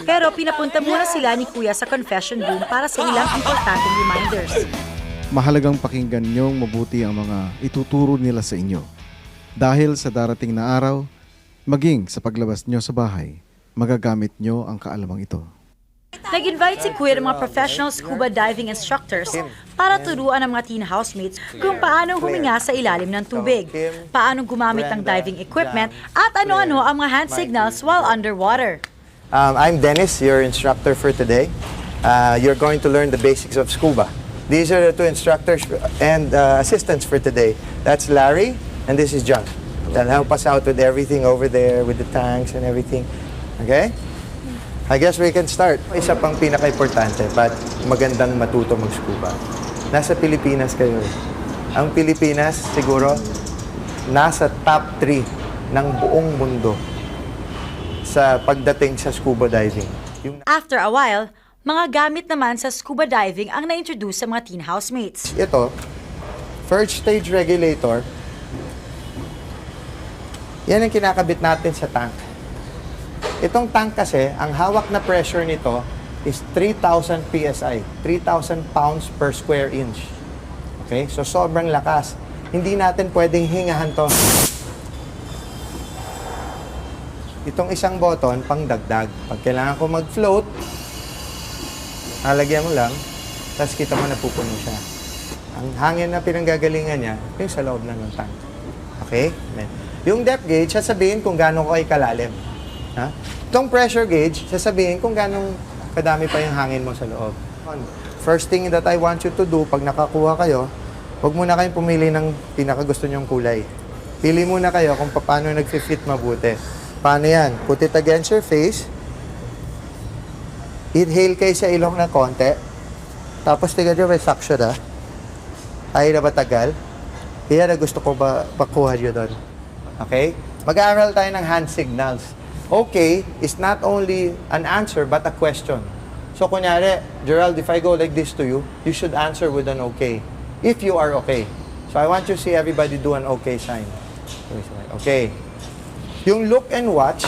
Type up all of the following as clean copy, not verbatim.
Pero pinapunta muna sila ni Kuya sa confession room para sa ilang importanteng reminders. Mahalagang pakinggan niyong mabuti ang mga ituturo nila sa inyo. Dahil sa darating na araw, maging sa paglabas nyo sa bahay, magagamit nyo ang kaalamang ito. Nag-invite si Kuya ng mga professional scuba diving instructors para turuan ang mga teen housemates kung paano huminga sa ilalim ng tubig, paano gumamit ng diving equipment, at ano-ano ang mga hand signals while underwater. I'm Dennis, your instructor for today. You're going to learn the basics of scuba. These are the two instructors and assistants for today. That's Larry, and this is John. They'll help us out with everything over there, with the tanks and everything. Okay? I guess we can start. Isa pang pinaka-importante, but magandang matuto mag-scuba. Nasa Pilipinas kayo. Ang Pilipinas, siguro, nasa top 3 ng buong mundo sa pagdating sa scuba diving. After a while, mga gamit naman sa scuba diving ang na-introduce sa mga teen housemates. Ito, first stage regulator, yan ang kinakabit natin sa tank. Itong tank kasi, ang hawak na pressure nito is 3,000 PSI, 3,000 pounds per square inch. Okay? So, sobrang lakas. Hindi natin pwedeng hingahan to. Itong isang button, pang dagdag. Pag kailangan ko mag-float, halagyan mo lang, tapos kita mo napupuno siya. Ang hangin na pinanggagalingan niya, yung sa loob lang ng tank. Okay? Yung depth gauge, sasabihin kung gaano ko ay kalalim. Ha? Itong pressure gauge, sasabihin kung gaano kadami pa yung hangin mo sa loob. First thing that I want you to do, pag nakakuha kayo, huwag muna kayong pumili ng pinakagusto nyong kulay. Pili muna kayo kung paano nag-fit mabuti. Paano yan? Put it against your face. Inhale kayo sa ilong ng konti. Tapos tingnan nyo, may suction ha. Ay na matagal. Kaya na gusto ko ba makuha nyo doon. Okay? Mag-aaral tayo ng hand signals. Okay is not only an answer but a question. So kunyari, Gerald, if I go like this to you, you should answer with an okay. If you are okay. So I want you to see everybody do an okay sign. Okay. Yung look and watch,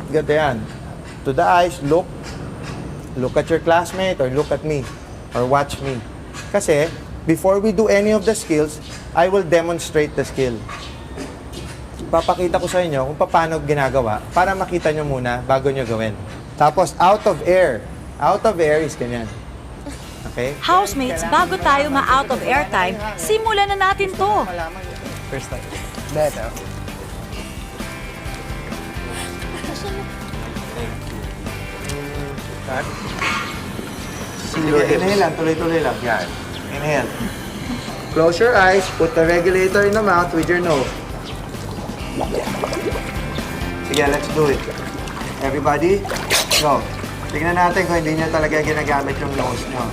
ganito yan. To the eyes, look. Look at your classmate or look at me or watch me. Kasi, before we do any of the skills, I will demonstrate the skill. Papakita ko sa inyo kung paano ginagawa para makita nyo muna bago nyo gawin. Tapos, out of air. Out of air is ganyan. Okay? Housemates, bago tayo ma-out of air time, simulan na natin to. First time. Better. Inhale lang, tuloy-tuloy lang. Yan. Inhale. Close your eyes, put the regulator in the mouth with your nose. Sige, let's do it. Everybody, go. Tingnan natin kung hindi nyo talaga ginagamit yung nose nyo.